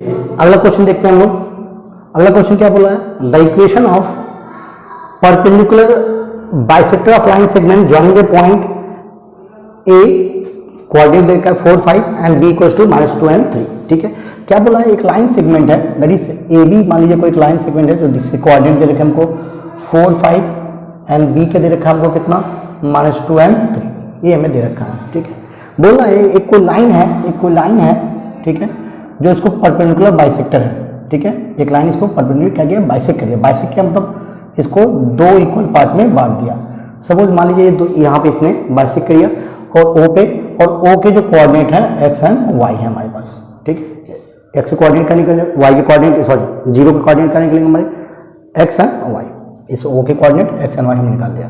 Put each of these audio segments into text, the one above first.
अगला क्वेश्चन देखते हैं हम लोग। अगला क्वेश्चन क्या बोला है, the equation of perpendicular bisector of line segment joining the point a coordinate देकर 4 5 and b equals to -2 and 3। ठीक है, क्या बोला है, एक लाइन सेगमेंट है दैट इज ए बी, मान लीजिए कोई एक लाइन सेगमेंट है जो जिसके कोऑर्डिनेट दे रखे हमको 4 5 एंड बी के दे रखा है हमको कितना -2 and 3, ये हमें दे रखा है। ठीक है, बोला है एक कोई लाइन है, ठीक है, जो इसको परपेंडिकुलर बाइसेक्टर है। ठीक है, एक लाइन इसको परपेंडिकुलर क्या किया, बाइसेक्ट करिए। बाइसेक्ट क्या मतलब इसको दो इक्वल पार्ट में बांट दिया। सपोज मान लीजिए यहाँ पे इसने बाइसेक्ट किया और ओ पे, और ओ के जो कोऑर्डिनेट है एक्स एंड वाई है हमारे पास। ठीक, एक्स के कोऑर्डिनेट का निकलेंगे, वाई के कोऑर्डिनेट, सॉरी जीरो के कोऑर्डिनेट का निकलेंगे हमारे एक्स एंड वाई। इस ओ के कोऑर्डिनेट एक्स एंड वाई हमने निकाल दिया।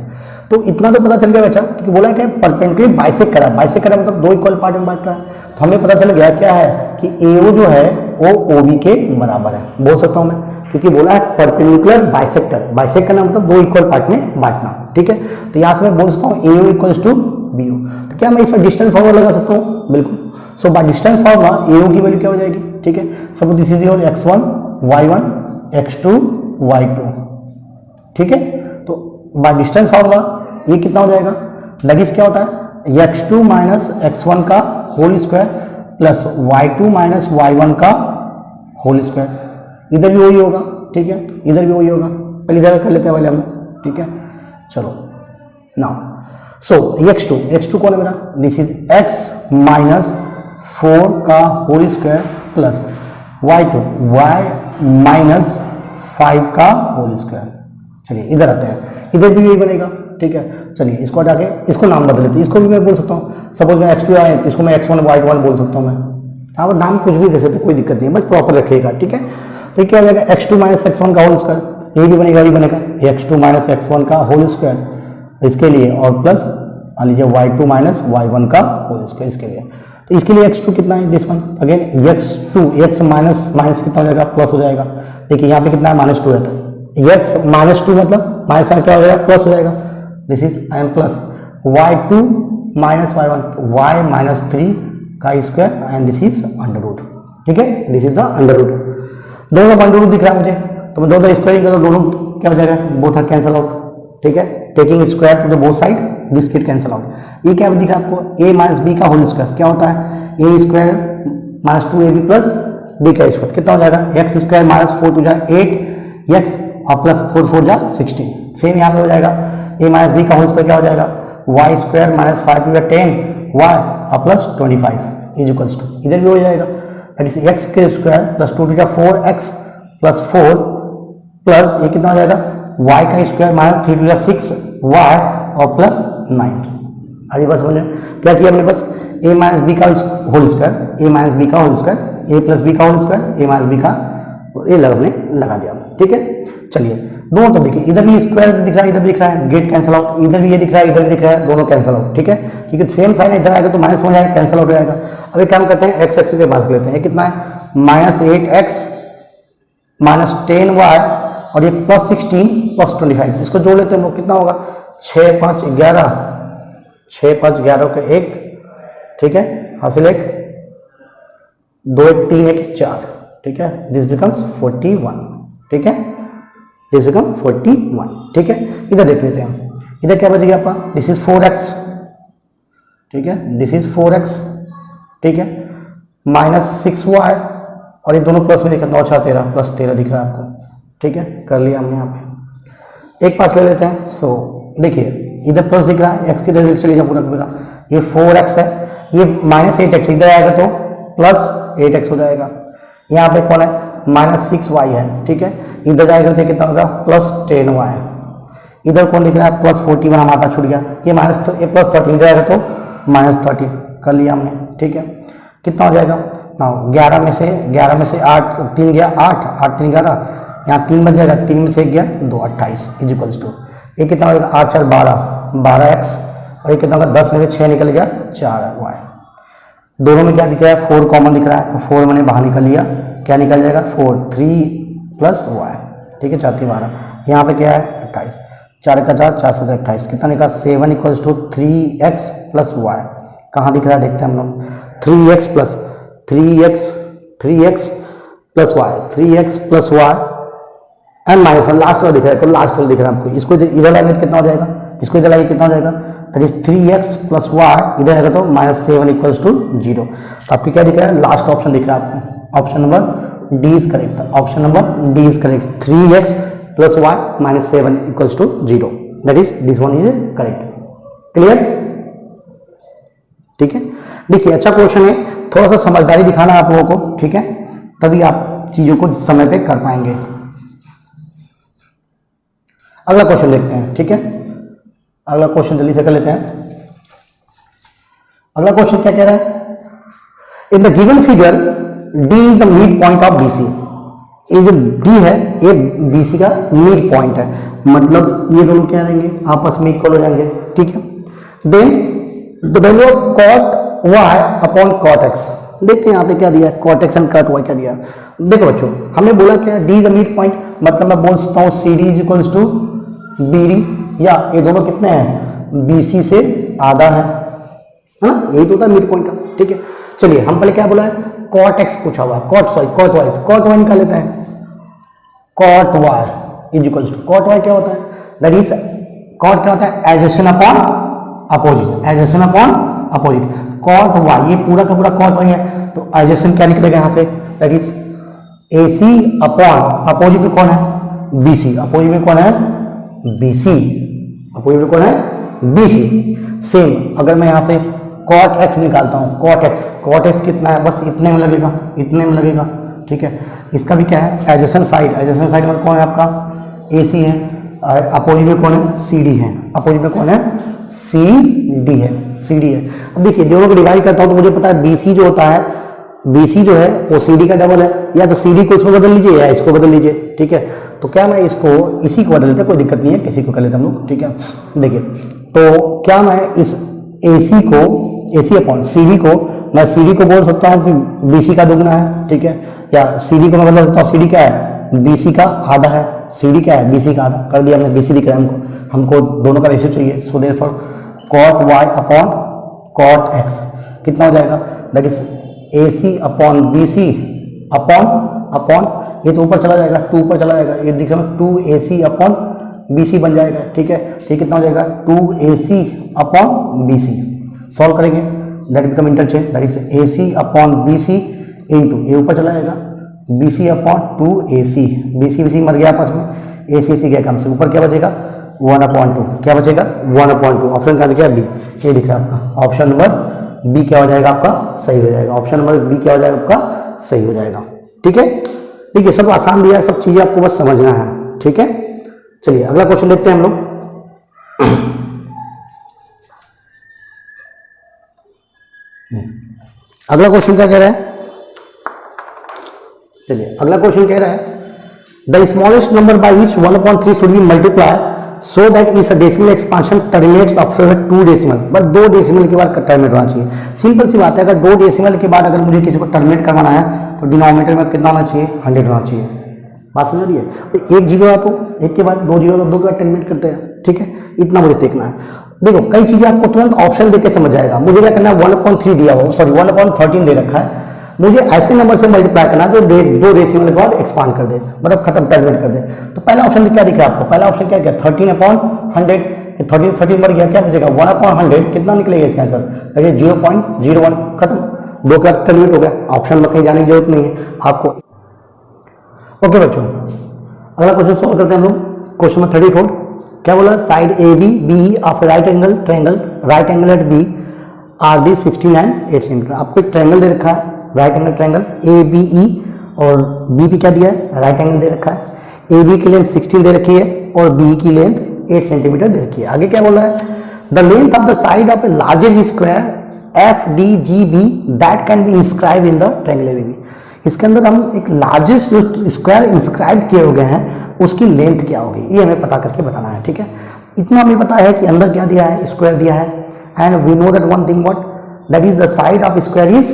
तो इतना तो पता चल गया बच्चा, क्योंकि बोला है कि परपेंडिकुलर बाइसेक्ट करा मतलब दो इक्वल पार्ट में बांट रहा है। तो हमें पता चल गया क्या है कि एओ जो है वो ओबी के बराबर है, बोल सकता हूं मैं, क्योंकि बोला है परपेंडिकुलर बाइसेक्टर। बाइसेक्ट करना मतलब दो इक्वल पार्ट में बांटना। ठीक है, तो यहां से मैं बोल सकता हूं एओ इक्वल्स टू बीओ। तो क्या मैं इसमें डिस्टेंस फॉर्मूला लगा सकता हूँ? बिल्कुल। सो बाय डिस्टेंस फॉर्मूला एओ की वैल्यू क्या हो जाएगी? ठीक है, suppose this is your x1 y1 x2 y2। ठीक है, तो बाय डिस्टेंस फॉर्मूला ये कितना हो जाएगा, दैट इज क्या होता है x2 माइनस x1 का whole square plus y2 minus y1 का होल स्क्वायर। इधर भी वही होगा। ठीक है, इधर भी वही होगा, पहले इधर कर लेते हैं पहले हम। ठीक है, चलो नाउ सो x2 कौन है मेरा, दिस इज x माइनस 4 का whole square plus y2 y minus 5 का होल स्क्वायर। चलिए इधर आते हैं, इधर भी यही बनेगा। ठीक है, चलिए इसको हटा के इसको नाम बदल लेते हैं। इसको भी मैं बोल सकता हूँ, सपोज मैं x2 आए तो इसको मैं x1 y1 बोल सकता हूँ मैं। यहाँ पर नाम कुछ भी दे सकते, कोई दिक्कत नहीं है, बस प्रॉपर रखिएगा। ठीक है, तो क्या हो जाएगा x2 माइनस x1 का होल स्क्वायर, ये भी बनेगा, ये बनेगा x2 माइनस x1 का होल स्क्वायर इसके लिए, और प्लस मान लीजिए y2 माइनस y1 का होल स्क्वायर इसके लिए। तो इसके लिए x2 कितना है, this one again x minus minus कितना हो जाएगा, प्लस हो जाएगा। देखिए यहाँ पे कितना है, -2 रहता है, x -2 मतलब माइनस क्या हो जाएगा, प्लस हो जाएगा। This is I am plus y2 minus y1, y minus 3 का square and this is under root. ठीक है, this is the under root. दोनों अंडर रूट दिख रहा है मुझे, तो मैं दोनों स्क्वायरिंग करो, दोनों क्या हो जाएगा, बोथ आर कैंसल आउट। ठीक है, taking square to the both side this get cancel out. ये क्या दिख रहा है आपको, a माइनस बी का होल स्क्वायर क्या होता है, a square minus 2ab plus b का स्क्वायर कितना हो जाएगा, x स्क्वायर माइनस 4 टू जाए 8x और प्लस 4 4 जा 16। सेम यहाँ पे हो जाएगा a माइनस बी का होल स्क्वायर क्या हो जाएगा, y स्क्वायर माइनस 5 टू जा 10y और प्लस 25 इज इक्वल्स टू, इधर भी हो जाएगा दैट इज x के स्क्वायर प्लस 2 टू जा 4x प्लस 4 प्लस ये कितना हो जाएगा y का स्क्वायर माइनस 3 टू जा 6y और प्लस 9। आगे बात समझ क्या किया हमने, बस a माइनस बी का whole square, a minus B का whole square, a plus b का whole square, a minus B का ये लगा दिया। ठीक है, चलिए दोनों तो देखिए, इधर भी स्क्वायर दिख रहा है, इधर भी दिख रहा है, गेट कैंसिल आउट, इधर भी ये दिख रहा है, इधर भी दिख रहा है, दोनों कैंसिल आउट। ठीक है, क्योंकि सेम साइन इधर आएगा तो माइनस हो जाएगा, कैंसिल आउट हो जाएगा। अब एक काम करते हैं, x एक्सिस के पास लेते हैं, ये कितना है -8x माइनस 10y और ये प्लस 16 प्लस 25, इसको जोड़ लेते हैं हम लोग, कितना होगा 6 5 11, 6 5 11 के 1। ठीक है, हासिल 1 2 1 3 1 4। ठीक है, दिस बिकम्स 41। ठीक है, दिस बिकम 41। ठीक है, इधर देख लेते हैं, इधर क्या बचेगा आपका, दिस इज 4x। ठीक है, दिस इज 4x। ठीक है, माइनस 6y और ये दोनों प्लस में दिख रहा है, 9 6 13 प्लस 13 दिख रहा है आपको। ठीक है, कर लिया हमने यहाँ पे, एक पास ले लेते हैं। सो देखिए इधर प्लस दिख रहा है, x की तरफ चलिए पूरा पूरा, ये 4x है, ये माइनस 8x इधर आएगा तो प्लस 8x हो जाएगा। यहाँ पे कौन है, माइनस 6y है। ठीक है, इधर जाएगा तो कितना होगा, प्लस 10y। इधर कौन दिख रहा है, प्लस 41 हमारा छूट गया, ये प्लस 13 इधर आएगा तो माइनस 30 कर लिया हमने। ठीक है, कितना हो जाएगा ना, 11 में से 8 3 गया 8 8 3 11, यहाँ 3 बच जाएगा, 3 में से 1 गया 2 28 इज इक्वल्स टू, ये कितना हो जाएगा 8 4 12 12x और ये कितना होगा 10 में से 6 निकल गया 4y। दोनों में क्या दिख रहा है, 4 कॉमन दिख रहा है, तो 4 मैंने बाहर निकल लिया, क्या निकल जाएगा 4 3 प्लस y। ठीक है, 4 3 12, यहाँ पे क्या है 28, 4 का 4 4 से 28 कितना निकला 7 equals to 3x plus y। कहाँ दिख रहा है देखते हैं हम लोग, 3x plus 3x plus Y, 3x plus Y and minus one, last वाला दिख रहा है, लास्ट वाला दिख रहा है आपको, इसको इधर लाएंगे तो कितना हो जाएगा, इसको इधर लाएंगे कितना हो जाएगा, that is 3x plus Y, इधर आएगा तो -7 इक्वल्स टू 0। तो आपको क्या दिख रहा है, लास्ट ऑप्शन दिख रहा है आपको, option number D is correct, option number D is correct, 3x plus Y -7 equals to 0, that is this one is correct. Clear? ठीक है, देखिए अच्छा क्वेश्चन है, थोड़ा सा समझदारी दिखाना आप लोगों को, ठीक है, तभी आप चीजों को समय पे कर पाएंगे। अगला क्वेश्चन देखते हैं, ठीक है, अगला क्वेश्चन जल्दी से कर लेते हैं। अगला क्वेश्चन क्या कह रहा है, in the given figure D is the mid point of BC, ये जो डी है ये बीसी का मिड पॉइंट है, मतलब ये दोनों क्या रहेंगे, आपस में इक्वल हो जाएंगे, ठीक है। Then the value of cot Y upon cot X, देखते हैं यहाँ पे क्या दिया है, cot X and cot Y क्या दिया। देखो बच्चों, हमने बोला क्या, D is the mid point, मतलब मैं बोल सकता हूँ C D is equals to B D, या ये दोनों कितने हैं, बी सी से आधा है ना, यही तो होता है मिड पॉइंट का, ठीक है। चलिए हम पहले क्या बोला है, कॉट एक्स पूछा हुआ है, कॉट वाई निकाल लेते हैं, cot Y is equals to, cot Y क्या होता है, दैट इज कॉट क्या होता है, adjacent upon opposite, adjacent upon opposite, cot Y ये पूरा का पूरा कॉट वाई है, तो एडजेसेंट क्या निकलेगा यहाँ से, that is AC upon opposite में कौन है, BC, अपोजिट में कौन है, BC, अपोजिट में कौन है, BC। सेम अगर मैं यहाँ से कॉट एक्स निकालता हूँ, कॉट एक्स कितना है, बस इतने में लगेगा, इतने में लगेगा, ठीक है। इसका भी क्या है, एडजेसेंट साइड में कौन है आपका, AC है, अपोजिट में कौन है, CD है, अपोजिट में कौन है, CD है। अब देखिए दोनों को डिवाइड करता हूँ तो मुझे पता है BC जो होता है, BC जो है वो CD का डबल है, या तो CD को इसको बदल लीजिए या इसको बदल लीजिए, ठीक है। तो क्या मैं इसको इसी को बदल लेता, कोई दिक्कत नहीं है, किसी को कर लेते हम लोग, ठीक है। देखिए तो क्या मैं इस AC अपॉन CD को, मैं CD को बोल सकता हूँ कि BC का दुगना है, ठीक है, या CD को मैं बदल सकता हूँ, CD क्या है, BC का आधा है, CD क्या है, BC का आधा कर दिया हमने, BC दिख रहा है हमको दोनों का रेशियो चाहिए, so therefore cot Y upon cot X कितना हो जाएगा, that is AC upon BC upon ये तो ऊपर चला जाएगा, 2 ऊपर चला जाएगा, ये दिख रहा है 2AC अपॉन BC बन जाएगा, ठीक है। ये कितना हो जाएगा, 2AC अपॉन BC, सॉल्व करेंगे that become interchange, that is AC upon BC into ये ऊपर चला जाएगा BC अपॉन 2AC, BC मर गया आपस में, AC गया काम से, ऊपर क्या बचेगा 1/2, क्या बचेगा 1/2, ऑप्शन क्या दिख रहा है, बी, ये दिख रहा है आपका, ऑप्शन नंबर बी क्या हो जाएगा आपका, सही हो जाएगा, ऑप्शन नंबर बी क्या हो जाएगा आपका, सही हो जाएगा, ठीक है। देखिए सब आसान दिया है, सब चीजें आपको बस समझना है, ठीक है। चलिए अगला क्वेश्चन देखते हैं हम लोग। अगला क्वेश्चन क्या कह रहा है, चलिए अगला क्वेश्चन कह रहा है, the smallest number by which 1/3 should be multiply so that is decimal expansion terminates after 2 decimal, बस 2 डेसिमल के बाद टर्मिनेट होना चाहिए। सिंपल सी बात है, अगर 2 डेसिमल के बाद अगर मुझे किसी को टर्मिनेट करवाना है तो डिनोमिनेटर में कितना होना चाहिए, 100 होना चाहिए, बात समझ रही है। तो 1 जीरो है तो 1 के बाद 2 जीरो तो 2 के बाद टर्मिनेट करते हैं, ठीक है, इतना मुझे देखना है। देखो कई चीजें आपको तुरंत ऑप्शन देके समझ जाएगा, मुझे क्या करना है 1/3 दिया हुआ, सॉरी 1/13 दे रखा है, मुझे ऐसे नंबर से मल्टीप्लाई करना जो 2 डेसिमल के बाद एक्सपांड कर दे, मतलब खत्म टर्मिनेट कर दे। तो पहला ऑप्शन क्या दिख रहा है आपको, पहला ऑप्शन क्या क्या 13/100, 13 मर गया, क्या बचेगा 1/100, कितना निकलेगा इसका आंसर, देखिए 0.01, खत्म, 2 का टर्मिनेट हो गया, ऑप्शन में कहीं जाने की जरूरत नहीं है आपको। ओके बच्चों, अगला क्वेश्चन सॉल्व करते हैं हम लोग। क्वेश्चन नंबर 34 क्या बोला, side AB of right angle triangle at B are the 16 and 8 centimetre. आपको एक ट्रायंगल दे रखा है, राइट एंगल ट्रायंगल ABE, और B भी क्या दिया है, राइट एंगल दे रखा है, AB की लेंथ 16 दे रखी है और BE की लेंथ 8 सेंटीमीटर दे रखी है। आगे क्या बोला है, the length of the side of A largest square FDGB that can be inscribe in the triangle AB। इसके अंदर हम एक लार्जेस्ट जो स्क्वायर इंस्क्राइब किए हो गए हैं उसकी लेंथ क्या होगी, ये हमें पता करके बताना है, ठीक है। इतना हमें पता है कि अंदर क्या दिया है, स्क्वायर दिया है, and we know that one thing what, that is the side of square is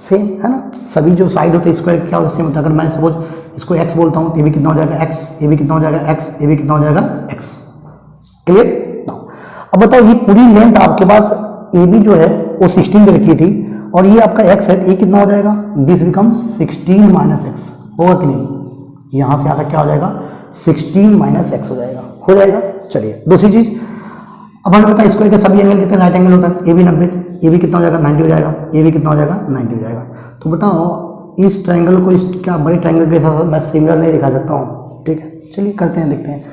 same, है ना, सभी जो साइड होते हैं स्क्वायर क्या होता है सेम होता है। अगर मैं सपोज इसको x बोलता हूँ तो ये भी कितना हो जाएगा x, ये भी कितना हो जाएगा x, ये भी कितना हो जाएगा x, क्लियर। अब बताओ ये पूरी लेंथ आपके पास AB जो है वो 16 दे रखी थी और ये आपका x है, ये कितना हो जाएगा, दिस बिकम 16 - x, होगा कि नहीं, यहाँ से यहाँ तक क्या हो जाएगा 16 माइनस एक्स हो जाएगा। चलिए दूसरी चीज, अब हमें पता है स्क्वायर के सभी एंगल कितने राइट एंगल होता है, ए बी 90, ए बी कितना हो जाएगा 90 हो जाएगा, ए बी कितना हो जाएगा 90 हो जाएगा। तो बताओ इस ट्रायंगल को इस क्या बड़े ट्रायंगल के साथ मैं सिमिलर नहीं दिखा सकता हूँ, ठीक है चलिए करते हैं, देखते हैं।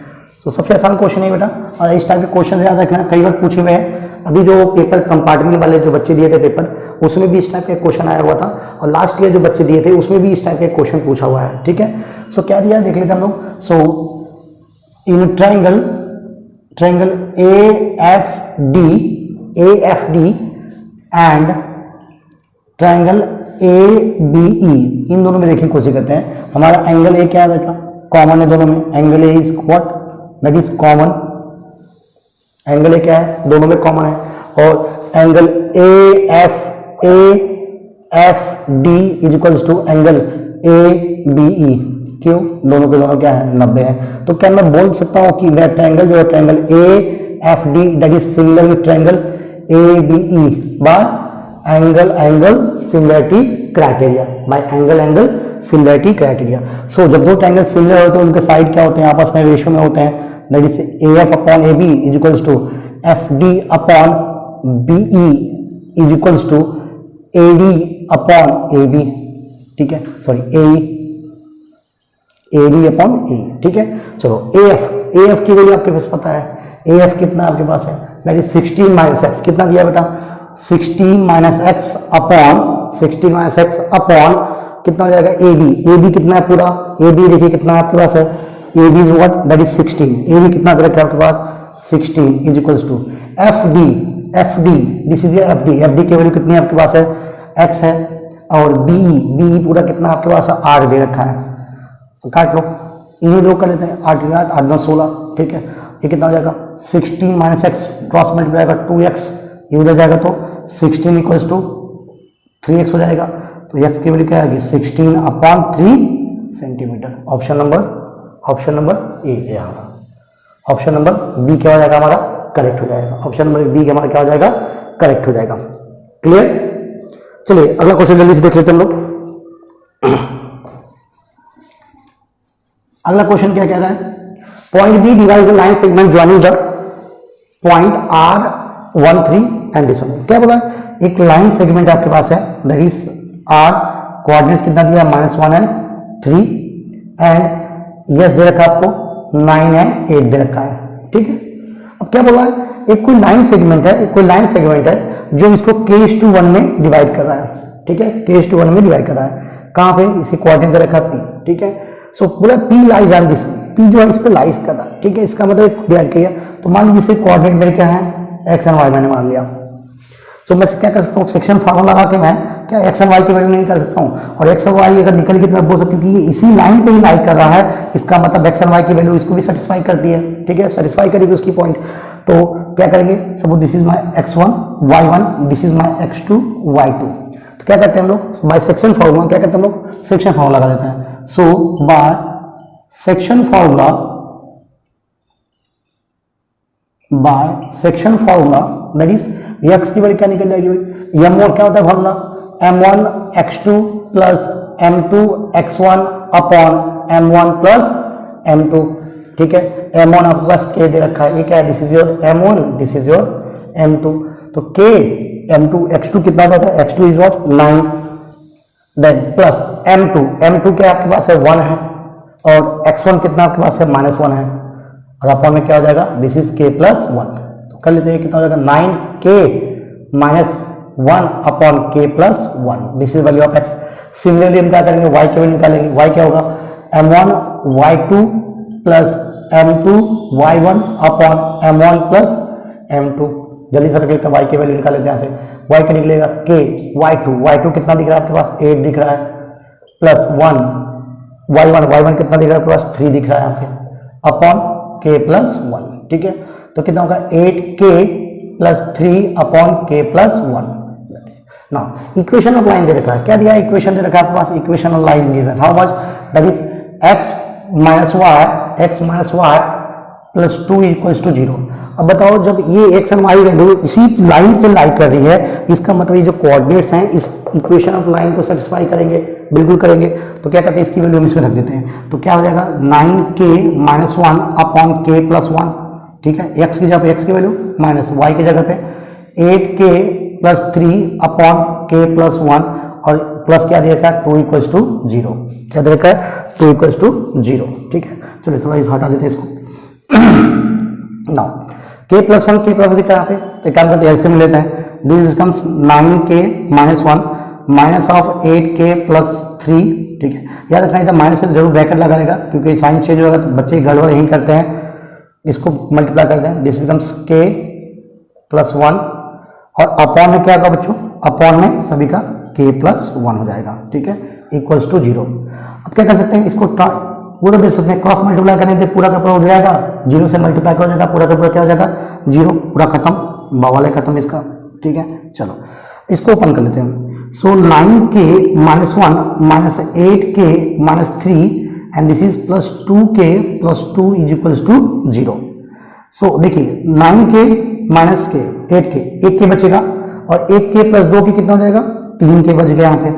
तो सबसे आसान क्वेश्चन है बेटा, और इस टाइप के क्वेश्चन याद रखना, कई बार पूछे हुए हैं। अभी जो पेपर कंपार्टमेंट वाले जो बच्चे दिए थे पेपर, उसमें भी इस टाइप का क्वेश्चन आया हुआ था, और लास्ट ईयर जो बच्चे दिए थे उसमें भी इस टाइप का क्वेश्चन पूछा हुआ है, ठीक है। सो क्या दिया देख लेते हैं हम लोग। So in triangle AFD and triangle ABE, इन दोनों में देखने की कोशिश करते हैं। हमारा एंगल ए क्या है बेटा, कॉमन है दोनों में, angle A is what, that is common, angle A क्या है दोनों में कॉमन है। और angle AFD is equals to angle ABE, क्यों, दोनों के दोनों क्या है 90 है। तो क्या मैं बोल सकता हूं कि वह ट्रायंगल जो है triangle AFD that is similar with triangle ABE by angle similarity criteria, by angle similarity criteria. So जब दो ट्रायंगल सिमिलर होते हैं उनके साइड क्या होते हैं, आपस में रेशियो में होते हैं, that is AF upon AB is equals to FD upon BE is equals to AD upon AB, ठीक है, सॉरी AD अपॉन A, ठीक है। चलो AF की वैल्यू आपके पास पता है, AF कितना आपके पास है, दैट इज 16 माइनस एक्स, कितना दिया बेटा 16 माइनस एक्स अपॉन कितना हो जाएगा AB कितना है पूरा, AB देखिए कितना आपके पास है, AB is what, that is 16, AB कितना दे रखा है आपके पास 16 is equals to FD this is FD की वैल्यू कितनी आपके पास है x है, और BE पूरा कितना आपके पास है 8 दे रखा है, काट लो, इन्हें दो कर लेते हैं, 8 9 16, ठीक है। ये कितना हो जाएगा 16 माइनस एक्स, क्रॉस मल्टीप्लाई जाएगा 2x, ये उधर जाएगा तो 16 इक्वल्स टू 3x हो जाएगा। तो x की वैल्यू क्या आएगी 16 upon 3 centimetre. Option number A है हमारा, ऑप्शन नंबर बी क्या हो जाएगा हमारा करेक्ट हो जाएगा, ऑप्शन नंबर बी हमारा क्या हो जाएगा करेक्ट हो जाएगा। क्लियर, चलिए अगला क्वेश्चन जल्दी से देख लेते हैं हम लोग। अगला क्वेश्चन क्या कह रहा है, point B divides the line segment joining the point R13 and this one. क्या बोला, एक लाइन सेगमेंट आपके पास है, दैट इज R, कोऑर्डिनेट्स कितना दिया -1 एंड 3, एंड यस दे रखा आपको 9 एंड 8 दे रखा है, ठीक है। अब क्या बोला है, एक कोई लाइन सेगमेंट है जो इसको k:1 में डिवाइड कर रहा है, ठीक है, k:1 में डिवाइड कर रहा है, कहां पे, इसके कोऑर्डिनेट दे रखा P, ठीक है। सो बोला P lies on this, P जो है इस पे लाइज कर रहा है, ठीक है, इसका मतलब डिवाइड किया। तो मान लीजिए इसके कोऑर्डिनेट मेरे क्या है x एंड y मैंने मान लिया, तो मैं क्या कर सकता हूँ सेक्शन फार्मूला लगा के मैं क्या x एंड y की वैल्यू निकाल सकता हूँ, और x और y अगर निकल की तरफ बोल सकती हूँ कि ये इसी लाइन पे ही लाई कर रहा है, इसका मतलब x एंड y की वैल्यू इसको भी सेटिस्फाई करती है, ठीक है, सेटिस्फाई करेगी उसकी पॉइंट। तो क्या करेंगे, suppose this is my x1 y1, this is my x2 y2। तो क्या करते हैं हम लोग बाय सेक्शन फार्मूला, क्या करते हैं हम लोग सेक्शन फार्मूला लगा देते हैं। So by section formula that is x की वैल्यू क्या निकल जाएगी भाई, m1 क्या होता है formula, m1 x2 plus m2 x1 upon m1 plus m2, ठीक है। m1 आपके पास k दे रखा है, ये क्या है, this is your m1, this is your m2। तो k m2 x2 कितना होता है, x2 is what 9, then plus m2 क्या आपके पास है 1 है, और x1 कितना आपके पास है -1 है, और अपॉन में क्या हो जाएगा, दिस इज k प्लस 1। तो कर लेते हैं कितना हो जाएगा 9k minus 1 upon k plus 1, this is value of x। Similarly हम क्या करेंगे, y की वैल्यू निकालेंगे, y क्या होगा m1 y2 plus m2 y1 upon m1 plus m2। जल्दी से रख लेते हैं, y की वैल्यू निकाल लेते हैं यहाँ से, y क्या निकलेगा k y2 कितना दिख रहा है आपके पास 8 दिख रहा है, प्लस 1 y1 कितना दिख रहा है आपके पास 3 दिख रहा है यहाँ पे, अपॉन k प्लस 1, ठीक है। तो कितना होगा 8k plus 3 upon k plus 1। ना इक्वेशन ऑफ लाइन दे रखा है, क्या दिया है इक्वेशन दे रखा है आपके पास, equation of line given how much, that is x minus y plus 2 equals to 0। अब बताओ जब ये एक्स एंड वाई वैल्यू इसी लाइन पे लाई कर रही है, इसका मतलब ये जो कोऑर्डिनेट्स हैं इस इक्वेशन ऑफ लाइन को सेटिस्फाई करेंगे, बिल्कुल करेंगे। तो क्या कहते हैं, इसकी वैल्यू हम इसमें रख देते हैं। तो क्या हो जाएगा 9k minus 1 upon k plus 1, ठीक है। एक्स की जगह पे एक्स की वैल्यू माइनस वाई की जगह पे 8k plus 3 upon k plus 1 और प्लस क्या दे रखा है 2 इक्वल्स टू 0। क्या दे रखा है 2 इक्वल्स टू 0, ठीक है। चलिए थोड़ा इस हटा देते हैं इसको। Now k plus 1 k plus दिख रहा है यहाँ पे, तो क्या करते हैं एलसीएम लेते हैं। This becomes 9k minus 1 minus of 8k plus 3, ठीक है। याद रखना था माइनस से जरूर ब्रैकेट लगा लेगा, क्योंकि साइन चेंज होगा तो बच्चे गड़बड़ यही करते हैं, इसको मल्टीप्लाई करते हैं। दिस बिकम्स k प्लस 1 और अपॉन में क्या होगा बच्चों, अपॉन में सभी का k प्लस 1 हो जाएगा, ठीक है, इक्वल्स टू 0। अब क्या कर सकते हैं, इसको वो तो बेच सकते हैं, क्रॉस मल्टीप्लाई करने से पूरा का पूरा हो जाएगा, 0 से मल्टीप्लाई हो जाएगा, पूरा का पूरा क्या हो जाएगा 0, पूरा खत्म, बवाल है खत्म इसका, ठीक है। चलो इसको ओपन कर लेते हैं। So 9k minus 1 minus 8k minus 3 and this is plus 2k plus 2 is equals to 0। So देखिए 9k minus k 8k, 1k बचेगा और 1k प्लस 2k कितना हो जाएगा 3k बच गया यहाँ पे,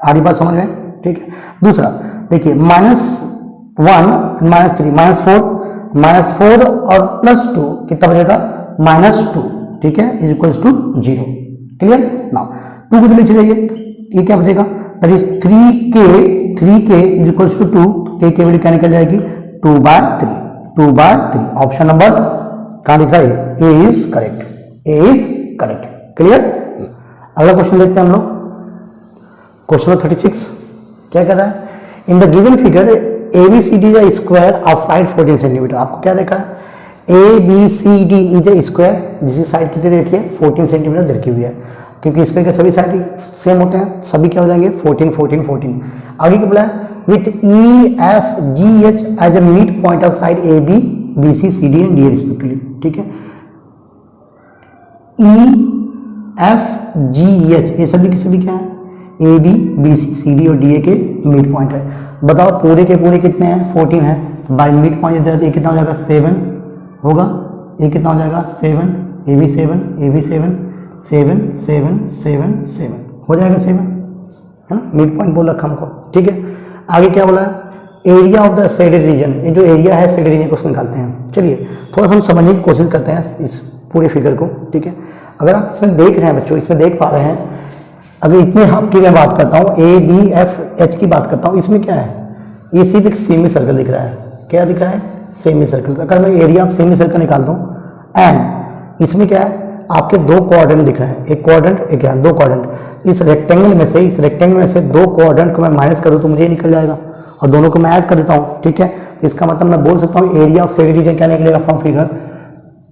आधी बात समझ में, ठीक है। दूसरा देखिए माइनस 1 माइनस 3 माइनस 4 और प्लस 2 कितना बचेगा माइनस 2, ठीक है, is equals to 0, clear. Now 2 को तो नीचे जाइए, ये क्या बचेगा that is 3k is equals to 2, k की वैल्यू क्या निकल जाएगी 2/3। ऑप्शन नंबर कहाँ दिख रहा है, A is correct, A is correct, clear. अगला क्वेश्चन देखते हैं हम लोग, क्वेश्चन 36 क्या कह रहा है, in the given figure ABCD is a square of side 14 centimetre. आपको क्या देखा है ABCD इज अ स्क्वायर जिसकी साइड कितनी देखिए 14 सेंटीमीटर देखी हुई है, क्योंकि स्क्वायर के सभी साइड सेम होते हैं, सभी क्या हो जाएंगे 14 14 14। आगे क्या बोला है with EFGH as a mid point of side AB BC CD एंड DA रिस्पेक्टिवली, ठीक है। EFGH ये सभी के सभी क्या है AB BC CD और DA के मिड पॉइंट है। बताओ पूरे के पूरे कितने हैं 14 है, तो बाई मिड पॉइंट ये कितना हो जाएगा 7 होगा, ये कितना हो जाएगा 7 AB 7 7 7 7 7 हो जाएगा 7, है ना, मिड पॉइंट बोल रखा हमको, ठीक है। आगे क्या बोला है area of the shaded region, ये जो एरिया है शेडेड रीजन को उसको निकालते हैं। चलिए थोड़ा सा हम समझने की कोशिश करते हैं इस पूरे फिगर को, ठीक है। अगर आप इसमें देख रहे हैं बच्चों, इसमें देख पा रहे हैं, अगर इतने हाफ की मैं बात करता हूँ ABFH की बात करता हूँ, इसमें क्या है ये सिर्फ एक सेमी सर्कल दिख रहा है, क्या दिख रहा है सेमी सर्कल। अगर मैं एरिया ऑफ सेमी सर्कल निकाल दूँ एंड इसमें क्या है आपके दो कोऑर्डिनेट दिख रहे हैं, एक कोऑर्डिनेट एक यहाँ, दो कोऑर्डिनेट। इस रेक्टेंगल में से दो कोऑर्डिनेट को मैं माइनस करूँ तो मुझे निकल जाएगा और दोनों को मैं ऐड कर देता हूँ, ठीक है। तो इसका मतलब मैं बोल सकता हूँ एरिया ऑफ शेडेड रीजन क्या निकलेगा from figure,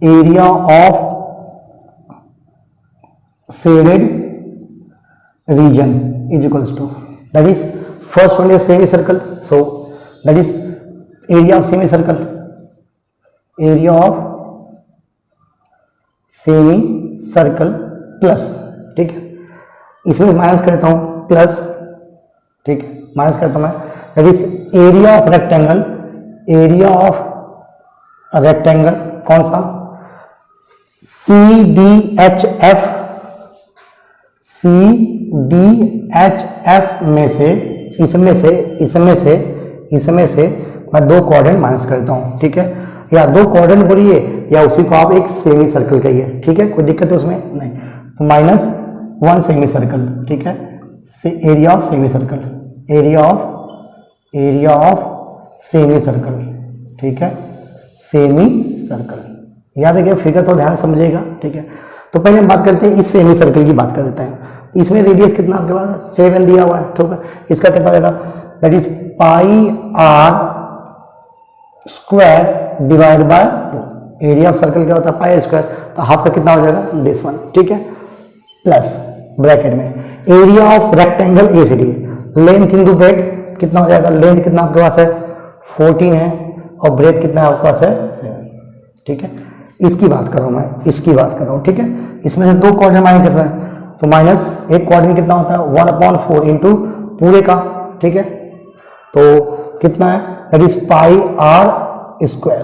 area of shaded region is equals to that is first one is semicircle, so that is area of semicircle, area of semicircle plus, ठीक है। इसमें माइनस करता हूँ प्लस, ठीक है, minus करता हूँ मैं, that is area of rectangle, area of rectangle कौन सा CDHF में से इसमें से मैं दो कोऑर्डिनेट माइनस करता हूँ, ठीक है। या दो कोऑर्डिनेट बोलिए या उसी को आप एक सेमी सर्कल कहिए, ठीक है, कोई दिक्कत है उसमें नहीं। तो -1 सेमी सर्कल, ठीक है, area of semi circle, area of semi circle, ठीक है, सेमी सर्कल। याद है कि फिगर थोड़ा ध्यान समझिएगा, ठीक है। तो पहले हम बात करते हैं इस सेमी सर्कल की बात कर देते हैं। इसमें रेडियस कितना आपके पास 7 दिया हुआ है, ठीक है। इसका कितना होगा that is πr square divide by 2। Area of circle क्या होता है पाई स्क्वायर, तो हाफ का कितना हो जाएगा दिस वन, ठीक है, प्लस ब्रैकेट में area of rectangle ACD, length into breadth कितना हो जाएगा, लेंथ कितना आपके पास है 14 है और ब्रेथ कितना आपके पास है 7, ठीक है। इसकी बात कर रहा हूं मैं, इसकी बात कर रहा हूं, ठीक है। इसमें से दो कोऑर्डिनेट माइनस कर रहे हैं तो माइनस एक कोऑर्डिनेट कितना होता है 1/4 इंटू पूरे का, ठीक है। तो कितना है दैट इज πr स्क्वायर,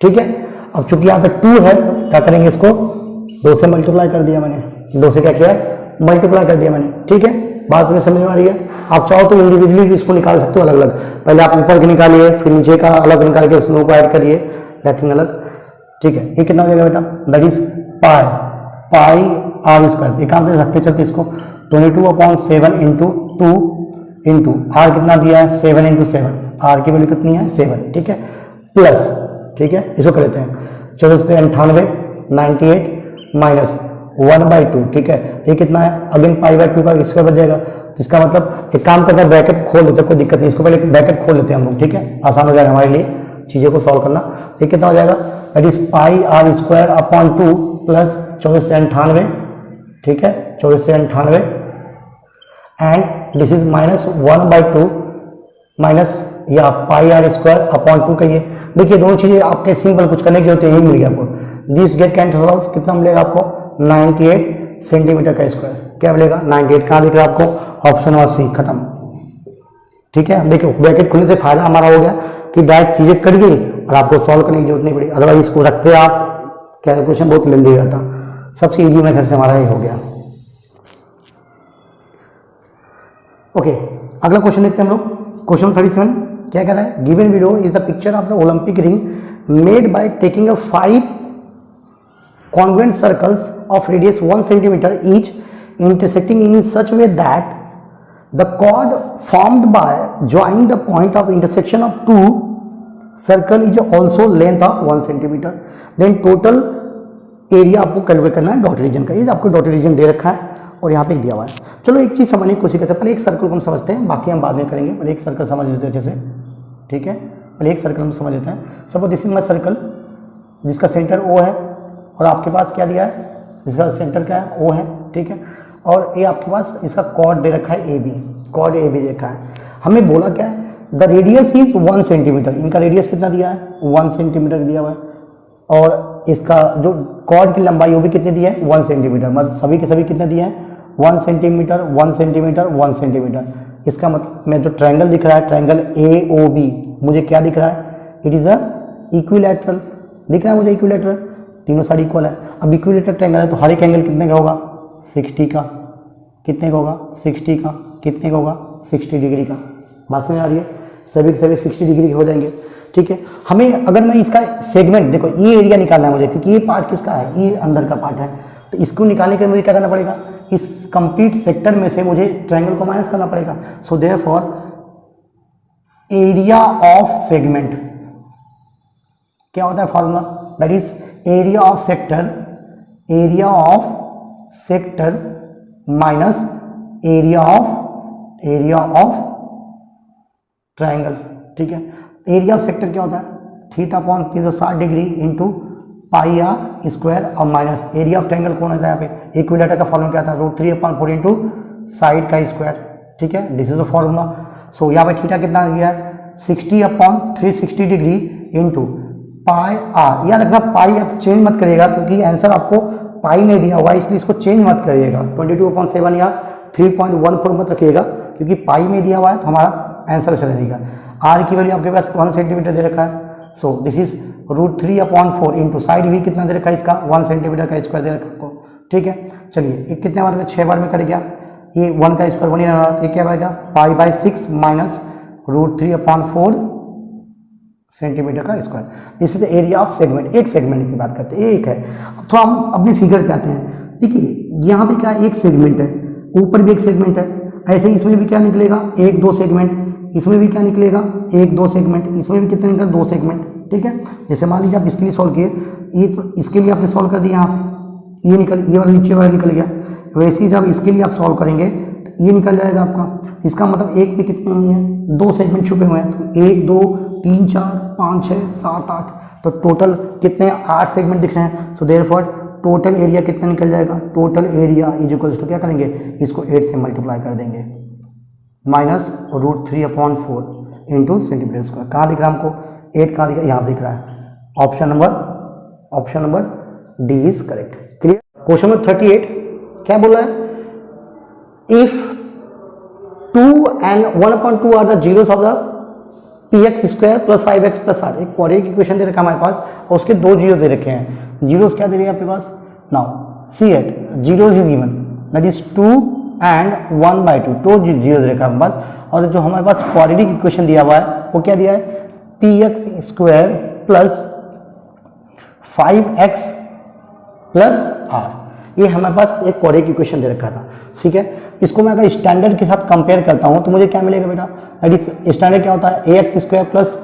ठीक है। अब चूंकि यहाँ पे 2 है तो क्या करेंगे, इसको 2 से मल्टीप्लाई कर दिया मैंने, 2 से क्या किया, मल्टीप्लाई कर दिया मैंने, ठीक है। बात में समझ में आ रही है। आप चाहो तो इंडिविजुअली इसको निकाल सकते हो अलग अलग, पहले आप ऊपर के निकालिए फिर नीचे का अलग निकाल के उसको ऐड करिए, दैट अलग, ठीक है। ये कितना हो जाएगा बेटा, that is pi R square. ये काम रखते चलते इसको 22/7 इंटू 2 इंटू आर कितना दिया है 7 इंटू 7, आर की वैल्यू कितनी है 7, ठीक है, प्लस, ठीक है, इसको कर लेते हैं 14 से 98 98 माइनस 1/2, ठीक है। ये कितना है, अगेन पाई/2 का स्क्वायर बच जाएगा। तो इसका मतलब एक काम करते हैं, ब्रैकेट खोल देते हैं, कोई दिक्कत नहीं, इसको पहले ब्रैकेट खोल लेते हैं हम लोग, ठीक है, आसान हो जाएगा हमारे लिए चीज़ों को सॉल्व करना। ये कितना हो जाएगा, that is pi R square upon 2 plus 14 से 98, ठीक है, 14 से 98 and this is minus 1/2 minus या पाई आर स्क्वायर अपॉन 2 कहिए। देखिए दोनों चीजें आपके सिंपल कुछ करने की जरूरत है, यही मिल गया आपको। दिस गेट कैंसिल आउट, कितना मिलेगा आपको 98 सेंटीमीटर का स्क्वायर, क्या मिलेगा 98, कहाँ दिख रहा है आपको, ऑप्शन नंबर सी, खत्म, ठीक है। देखो ब्रैकेट खुलने से फायदा हमारा हो गया कि डायरेक्ट चीजें कट गई और आपको सॉल्व करने की जरूरत नहीं पड़ी, अदरवाइज इसको रखते आप कैलकुलेशन बहुत लेंदी रहता। सबसे इजी मेथड से हमारा ये हो गया। ओके, अगला क्वेश्चन देखते हैं हम लोग। क्वेश्चन 37 क्या कह रहा है, given below is the picture of the Olympic ring made by taking a 5 congruent circles of radius 1 centimeter each intersecting in such way that the chord formed by joining the point of intersection of two circle is also length of 1 centimeter. Then total area आपको calculate करना है dot reason का। ये आपको dot reason दे रखा है और यहाँ पे दिया हुआ है। चलो एक चीज़ समझने की कोशिश करते हैं, पहले एक सर्कल को हम समझते हैं, बाकी हम बाद में करेंगे। पहले एक सर्कल समझ लेते हैं अच्छे से, ठीक है। पहले एक सर्कल हम समझ लेते हैं। Suppose this is my circle जिसका सेंटर ओ है और आपके पास क्या दिया है, इसका सेंटर क्या है ओ है, ठीक है। और ये आपके पास इसका कॉर्ड दे रखा है A B, chord A B दे रखा है। हमें बोला क्या है, द रेडियस इज 1 सेंटीमीटर। इनका रेडियस कितना दिया है 1 सेंटीमीटर दिया हुआ है और इसका जो कॉर्ड की लंबाई वो भी कितनी दी है 1 सेंटीमीटर। मतलब सभी के सभी कितने दिए हैं 1 सेंटीमीटर 1 सेंटीमीटर 1 सेंटीमीटर। इसका मतलब मैं जो ट्रायंगल दिख रहा है ट्रायंगल ए ओ बी, मुझे क्या दिख रहा है, इट इज़ अ इक्विलैटरल दिख रहा है मुझे, इक्विलैटरल, तीनों साइड इक्वल है। अब इक्विलैटरल ट्रायंगल है तो हर एक एंगल कितने का होगा 60 का, कितने का होगा 60 का, कितने का होगा 60 डिग्री का। बात समझ आ रही है, सभी के सभी 60 डिग्री के हो जाएंगे, ठीक है। हमें अगर मैं इसका सेगमेंट, देखो ये एरिया निकालना है मुझे क्योंकि ये पार्ट किसका है, ये अंदर का पार्ट है, तो इसको निकालने के लिए मुझे क्या करना पड़ेगा, इस कंप्लीट सेक्टर में से मुझे ट्रायंगल को माइनस करना पड़ेगा। So therefore area of segment क्या होता है formula, that is area of sector, area of sector minus area of triangle, ठीक है। एरिया ऑफ सेक्टर क्या होता है theta upon 360 degree into pi R square और माइनस एरिया ऑफ ट्रायंगल कौन होता है यहाँ पे, इक्विलैटर का फॉर्मूला क्या था √3/4 इंटू साइड का स्क्वायर, ठीक है। This is a formula. So यहाँ पे थीटा कितना आ गया है 60/360 डिग्री इंटू पाई आर। याद रखना पाई आप चेंज मत करिएगा क्योंकि आंसर आपको पाई नहीं दिया हुआ इसलिए इसको चेंज मत करिएगा, 22/7 या 3.14 मत रखिएगा क्योंकि पाई में दिया हुआ है तो हमारा आंसर ऐसा रहेगा। आर की वैल्यू आपके पास 1 सेंटीमीटर दे रखा है, so this is √3/4 into side भी कितना दे रखा है इसका 1 सेंटीमीटर का स्क्वायर दे रखा है आपको, ठीक है। चलिए एक कितने बार में 6 बार में कट गया, ये 1 का स्क्वायर 1 ही रहा, ये क्या आएगा पाई/6 माइनस √3/4 सेंटीमीटर का square. This is the area of segment. एक सेगमेंट की बात करते हैं, एक है। अब थोड़ा हम अपनी फिगर पे आते हैं। देखिए यहाँ पे क्या एक सेगमेंट है, ऊपर भी एक सेगमेंट है, ऐसे इसमें भी क्या निकलेगा 1-2 सेगमेंट, इसमें भी क्या निकलेगा 1-2 सेगमेंट, इसमें भी कितने निकल 2 सेगमेंट, ठीक है। जैसे मान लीजिए आप इसके लिए सॉल्व किए, ये तो इसके लिए आपने सॉल्व कर दिया यहाँ से, ये निकल, ये वाला नीचे वाला निकल गया। वैसे ही जब इसके लिए आप सॉल्व करेंगे तो ये निकल जाएगा आपका। इसका मतलब एक में कितने नहीं है 2 सेगमेंट छुपे हुए हैं, तो 1 2 3 4 5 6 7 8, तो टोटल कितने 8 सेगमेंट दिख रहे हैं। सो देयरफॉर टोटल एरिया कितना निकल जाएगा, total area is equals to क्या करेंगे, इसको 8 से मल्टीप्लाई कर देंगे माइनस √3/4 इंटू सेंटीमीटर स्क्वायर। कहाँ दिख रहा है हमको 8, कहाँ दिख रहा है, यहाँ दिख रहा है। Option number D is correct. Clear. Question number 38 क्या बोला है, if 2 and 1/2 are the zeros of the P X square plus 5x plus R, एक क्वाड्रेटिक इक्वेशन दे रखा है हमारे पास और उसके दो जीरो दे रखे हैं। जीरोस क्या दे रहे हैं आपके पास, now c at zeros is given that is 2 and 1/2, तो जीरो दे रखा है हमारे पास। और जो हमारे पास क्वाड्रेटिक इक्वेशन दिया हुआ है वो क्या दिया है, P X square plus 5x plus R, ये हमारे पास एक क्वाड्रेटिक इक्वेशन दे रखा था। ठीक है, इसको मैं अगर स्टैंडर्ड के साथ कंपेयर करता हूं तो मुझे क्या मिलेगा बेटा, दैट इज स्टैंडर्ड क्या होता है, a x square plus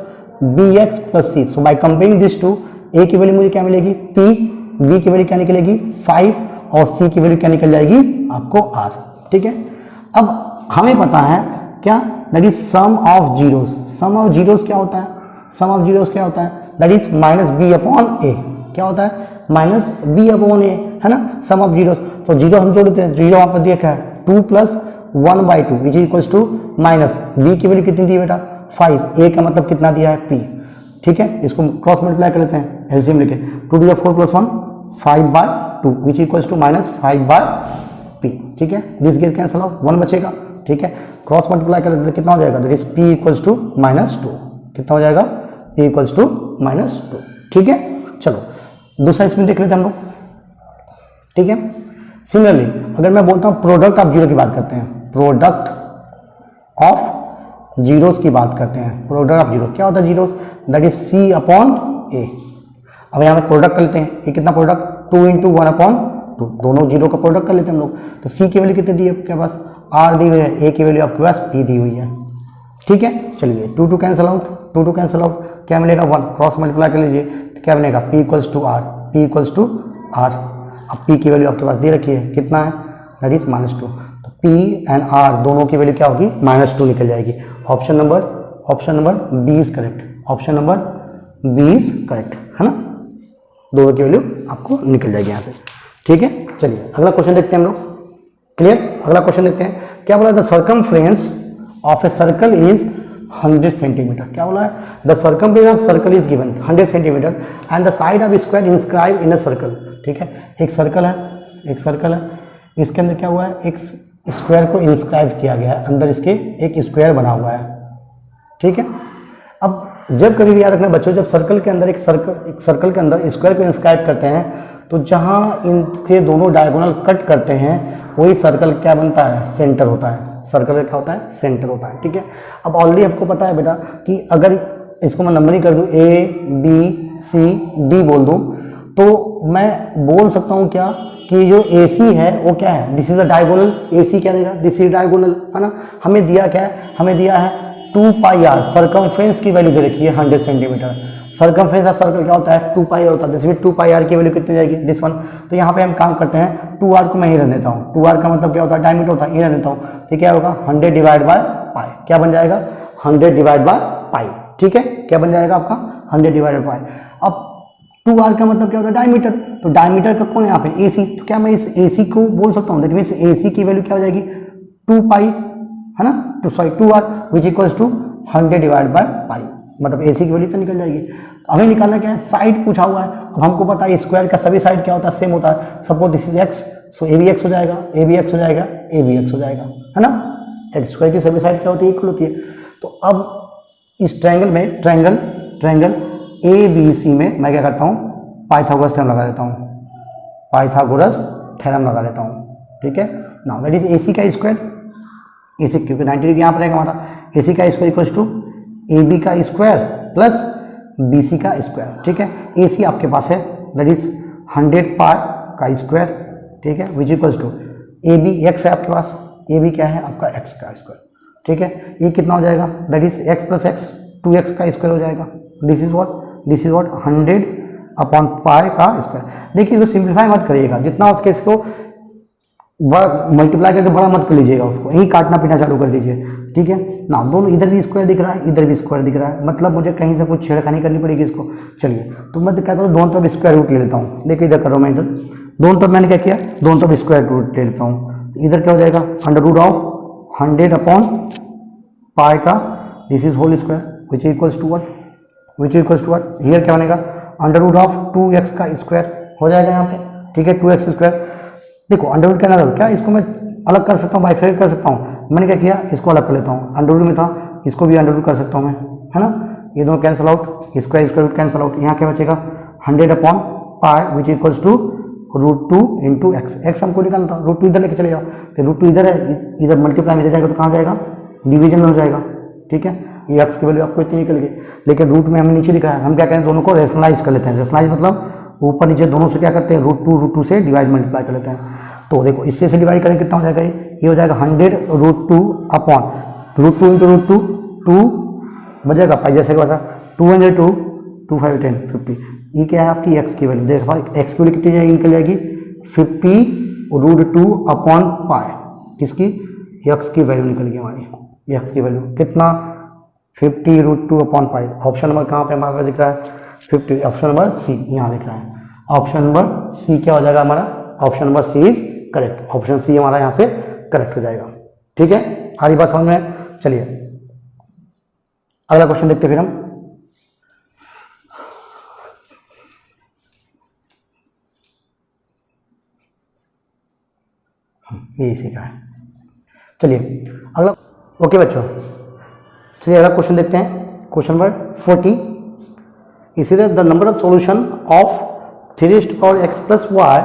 b x plus c. So by comparing this to, a की वैल्यू मुझे क्या मिलेगी p, बी की वैल्यू क्या निकलेगी 5 और सी की वैल्यू क्या निकल जाएगी आपको r। ठीक है, अब हमें पता है क्या, that is sum of zeros. Sum of zeros क्या होता है, सम ऑफ जीरोस क्या होता है, that is minus b upon a. क्या होता है, माइनस बी अपॉन ए, है ना, सम ऑफ जीरोस। तो जीरो हम जोड़ देते हैं, जीरो वहां पर देखा है 2 plus 1/2 is equals to minus B की वैल्यू कितनी दी है बेटा 5, ए का मतलब कितना दिया है p। ठीक है, इसको क्रॉस मल्टीप्लाई कर लेते हैं एलसीएम लेके, 2 to the 4 + 1 5/2 which equals to minus 5/p। ठीक है, दिस गेट कैंसिल आउट, 1 बचेगा। ठीक है, क्रॉस मल्टीप्लाई कर लेते हैं, कितना हो जाएगा, that is p equals to -2। कितना हो जाएगा, p इक्वल्स टू -2। ठीक है, चलो दूसरा इसमें देख लेते हैं हम लोग। ठीक है, सिमिलरली अगर मैं बोलता हूँ प्रोडक्ट ऑफ जीरो की बात करते हैं, प्रोडक्ट ऑफ जीरोस की बात करते हैं, प्रोडक्ट ऑफ जीरो क्या होता है zeros, that is c upon a। अब यहाँ पे प्रोडक्ट कर लेते हैं, ये कितना प्रोडक्ट 2 × 1/2, दोनों जीरो का प्रोडक्ट कर लेते हैं हम लोग। तो c की वैल्यू कितनी दी है आपके पास, r दी हुई है, a की वैल्यू आपके पास p दी हुई है। ठीक है, चलिए 2 कैंसिल आउट, 2 कैंसिल आउट, क्या मिलेगा 1, क्रॉस मल्टीप्लाई कर लीजिए तो क्या बनेगा p equals to r, p equals to r। अब p की वैल्यू आपके पास दे रखी है, कितना है, दैट इज -2। तो p एंड r दोनों की वैल्यू क्या होगी, -2 निकल जाएगी। Option number B is correct, option number B is correct, है ना, दोनों की वैल्यू आपको निकल जाएगी यहाँ से। ठीक है, चलिए अगला क्वेश्चन देखते हैं हम लोग। क्लियर, अगला क्वेश्चन देखते हैं, क्या बोला, the circumference of a circle is 100 centimetre. क्या बोला है, the circumference of circle is given 100 centimetre and the side of square inscribe in a circle. ठीक है, एक सर्कल है, इसके अंदर क्या हुआ है, एक स्क्वायर को इंस्क्राइब किया गया है, अंदर इसके एक स्क्वायर बना हुआ है। ठीक है, अब जब कभी भी याद रखना बच्चों, जब सर्कल के अंदर एक सर्कल के अंदर स्क्वायर को इंस्क्राइब करते हैं तो जहां इनके दोनों डायगोनल कट करते हैं वही सर्कल क्या बनता है, सेंटर होता है। सर्कल क्या होता है, सेंटर होता है। ठीक है, अब ऑलरेडी आपको पता है बेटा कि अगर इसको मैं नंबरिंग कर दूं A B C D बोल दूं तो मैं बोल सकता हूं क्या कि जो AC है वो क्या है, this is a diagonal, AC क्या देगा, दिस इज डायगोनल, है ना। हमें दिया क्या है, हमें दिया है 2πr, सर्कमफ्रेंस की वैल्यू दे रखी है 100 सेंटीमीटर। सर्कमफ्रेंस ऑफ सर्कल क्या होता है, 2πr होता है, जिसमें 2πr की वैल्यू कितनी जाएगी, दिस वन। तो यहाँ पे हम काम करते हैं, 2r को मैं ही रख देता हूँ, 2r का मतलब क्या होता है, डायमीटर होता है, ये रख देता हूँ। तो क्या होगा 100 डिवाइड बाय पाई, क्या बन जाएगा 100 डिवाइड बाय पाई। ठीक है, क्या बन जाएगा आपका 100 डिवाइड बाय पाई। अब 2r का मतलब क्या होता है, डायमीटर, तो डायमीटर का कौन है यहाँ पे, AC। तो क्या मैं इस AC को बोल सकता हूँ, दैट मीन्स AC की वैल्यू क्या हो जाएगी 2π, है ना, 2r which equals to 100 divide by pi, मतलब AC की वैल्यू तो निकल जाएगी। हमें निकालना क्या है, साइड पूछा हुआ है। अब हमको पता है स्क्वायर का सभी साइड क्या होता है, सेम होता है। सपोज दिस इज x, सो ए भी x हो जाएगा, ए भी x हो जाएगा, ए भी x हो जाएगा, है ना। एक्स स्क्वायर की सभी साइड क्या होती है, इक्वल होती है। तो अब इस ट्रायंगल में ट्रायंगल ABC में मैं क्या करता हूँ, पाइथागोरस थ्योरम लगा लेता हूँ, पाइथागोरस थ्योरम लगा लेता हूँ। ठीक है, नाउ दैट इज AC का स्क्वायर, AC क्योंकि 90 डिग्री यहाँ पर रहेगा हमारा, AC का स्क्वायर इक्वल्स टू AB का स्क्वायर प्लस BC का स्क्वायर। ठीक है, AC आपके पास है दैट इज 100 पाई का स्क्वायर। ठीक है, which equals to AB x है आपके पास, AB क्या है आपका x का स्क्वायर। ठीक है, ये कितना हो जाएगा, that is x plus x 2x का स्क्वायर हो जाएगा। This is what 100 upon pi का स्क्वायर। देखिए इसको सिंप्लीफाई मत करिएगा, जितना उसके इसको बड़ा मल्टीप्लाई करके बड़ा मत कर लीजिएगा, उसको यही काटना पीना चालू कर दीजिए। ठीक है ना, दोनों इधर भी स्क्वायर दिख रहा है, इधर भी स्क्वायर दिख रहा है, मतलब मुझे कहीं से कुछ छेड़खानी करनी पड़ेगी इसको। चलिए तो मैं क्या करूँ, दोनों तरफ स्क्वायर रूट ले लेता हूँ। देखिए इधर कर रहा हूँ मैं, इधर दोनों तरफ मैंने क्या किया, दोनों तरफ स्क्वायर रूट ले लेता हूँ। तो इधर क्या हो जाएगा, under root of 100 upon pi का this is whole square which equals to what, here क्या बनेगा, अंडर रूट ऑफ 2x का स्क्वायर हो जाएगा यहाँ पे। ठीक है, 2x स्क्वायर। देखो अंडर रूट के अंदर क्या, इसको मैं अलग कर सकता हूँ, बाइफैक्ट कर सकता हूँ। मैंने क्या किया, इसको अलग कर लेता हूँ, अंडर रूट में था, इसको भी अंडर रूट कर सकता हूँ मैं। है ना, ये दोनों cancel out, square square root cancel out, यहाँ क्या बचेगा 100 upon pi which equals to √2 into X, X हमको निकालना था, √2 इधर लेके चले जाओ, तो √2 इधर है, इधर मल्टीप्लाई इधर जाएगा तो कहाँ जाएगा, डिवीजन में हो जाएगा, ठीक है, ये एक्स की वैल्यू आपको इतनी निकल गई, लेकिन रूट में हमें नीचे लिखा है, हम क्या करें दोनों को रेशनलाइज कर लेते हैं, रेशनलाइज मतलब ऊपर नीचे दोनों से क्या करते हैं √2 से डिवाइड मल्टीप्लाई कर लेते हैं, तो देखो इससे से डिवाइड करें कितना हो जाएगा, ये हो जाएगा 100 √2 अपॉन √2 इंटू √2 2 बचेगा पाई जैसे का वैसा 202 2 5 10 50, ये क्या है आपकी एक्स की वैल्यू, देखो एक्स की वैल्यू कितनी जाएगी, निकल जाएगी 50 √2 अपॉन पाई, किसकी, एक्स की वैल्यू निकल गई हमारी, एक्स की वैल्यू कितना 50 √2 अपॉन पाई, ऑप्शन नंबर कहाँ पे हमारे पास दिख रहा है 50, ऑप्शन नंबर सी यहाँ दिख रहा है, ऑप्शन नंबर सी क्या हो जाएगा हमारा, option number C is correct, option C हमारा यहाँ से करेक्ट हो जाएगा, ठीक है, सारी बात समझ में। चलिए अगला क्वेश्चन देखते फिर हम, ये इसी का है, चलिए अगला, ओके बच्चों, चलिए अगला क्वेश्चन देखते हैं, क्वेश्चन नंबर 40, इसी तरह the number of solution of 3 x plus Y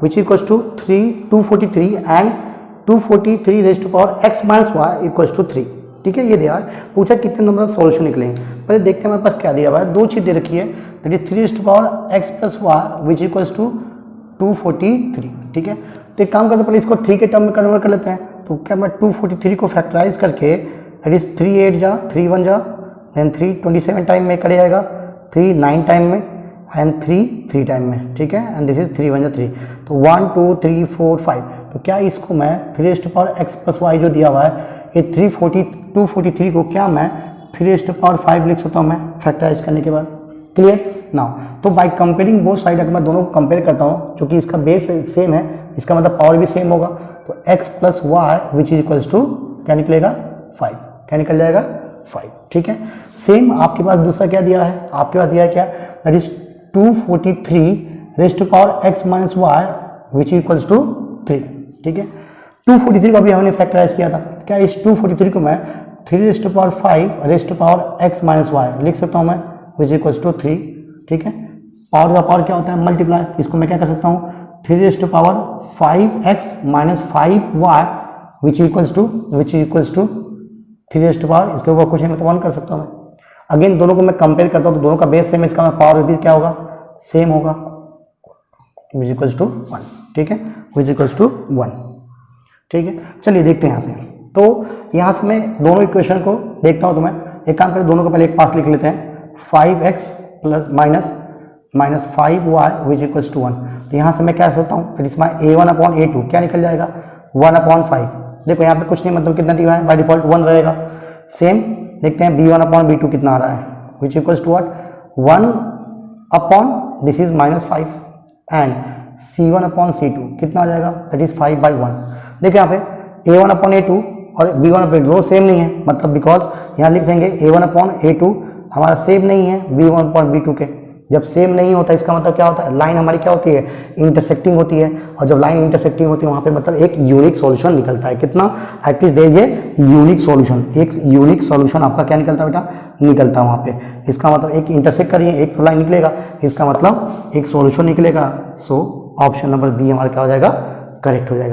which equals to 243 and 243 raised to power x minus Y equals to 3, ठीक है, ये दिया है, पूछा कितने नंबर ऑफ सॉल्यूशन निकलेंगे, पहले देखते हैं हमारे पास क्या दिया हुआ है, दो चीज़ दे रखी है, that is 3 to power x plus Y which equals to 243, ठीक है, तो एक काम करते पहले इसको 3 के टर्म में कन्वर्ट कर लेते हैं, तो क्या मैं 243 को फैक्टराइज करके दैट इज 3 8 जा 3 1 जा देन 3 27 टाइम में कर जाएगा, 3 9 टाइम में एंड 3 टाइम में, ठीक है, एंड दिस इज 3 1 जा 3, तो 1 2 3 4 5, तो क्या इसको मैं 3 to power x plus Y जो दिया हुआ है, ये 243 को क्या मैं 3 टू पावर 5 लिख सकता हूँ मैं फैक्टराइज करने के बाद, क्लियर नाउ, तो बाय कंपेयरिंग बोथ साइड अगर मैं दोनों को कंपेयर करता हूँ, क्योंकि इसका बेस सेम है, इसका मतलब पावर भी सेम होगा, तो x plus Y which is equals to क्या निकलेगा 5, क्या निकल जाएगा 5, ठीक है, सेम आपके पास दूसरा क्या दिया है, आपके पास दिया है क्या, that is 243 raised to power x minus Y which equals to 3, ठीक है, 243 को अभी हमने फैक्टराइज किया था, क्या इस 243 को मैं 3 raised to power 5 raised to power x minus Y लिख सकता हूँ मैं विच इक्वल्स टू 3, ठीक है, पावर का पावर क्या होता है मल्टीप्लाई, इसको मैं क्या कर सकता हूँ 3 raised to power 5x minus 5y which equals to 3 raised to power, इसके ऊपर कुछ नहीं मतलब 1 कर सकता हूँ मैं, अगेन दोनों को मैं कंपेयर करता हूँ तो दोनों का बेस सेम है, इसका पावर भी क्या होगा सेम होगा विच इक्वल्स टू 1, ठीक है, विच इक्वल्स टू 1, ठीक है, चलिए देखते हैं यहाँ से, तो यहाँ से मैं दोनों इक्वेशन को देखता हूँ, तो मैं एक काम करें दोनों को पहले एक पास लिख लेते हैं, 5x plus minus 5y which equals to 1, तो यहाँ से मैं क्या सकता हूँ a1 अपॉन a2 क्या निकल जाएगा 1 अपॉन 5, देखो यहाँ पे कुछ नहीं मतलब कितना दिया है बाय डिफॉल्ट 1 रहेगा, सेम देखते हैं b1 अपॉन b2 कितना आ रहा है which equals to what 1 upon this is -5 and c1 upon c2 कितना आ जाएगा दैट इज 5/1, देखो यहाँ पे a1 अपॉन a2 और b1 अपॉन दो सेम नहीं है, मतलब बिकॉज यहाँ लिख देंगे a1 अपॉन a2 हमारा सेम नहीं है b1 अपॉन b2 के, जब सेम नहीं होता इसका मतलब क्या होता है लाइन हमारी क्या होती है इंटरसेक्टिंग होती है, और जब लाइन इंटरसेक्टिंग होती है वहाँ पे मतलब एक यूनिक सॉल्यूशन निकलता है, कितना एटलीस्ट देखिए यूनिक सॉल्यूशन, एक यूनिक सॉल्यूशन आपका क्या निकलता है बेटा निकलता है वहाँ पे, इसका मतलब एक इंटरसेक्ट करिए एक लाइन निकलेगा, इसका मतलब एक सॉल्यूशन निकलेगा, सो ऑप्शन नंबर बी हमारा क्या हो जाएगा करेक्ट हो जाएगा।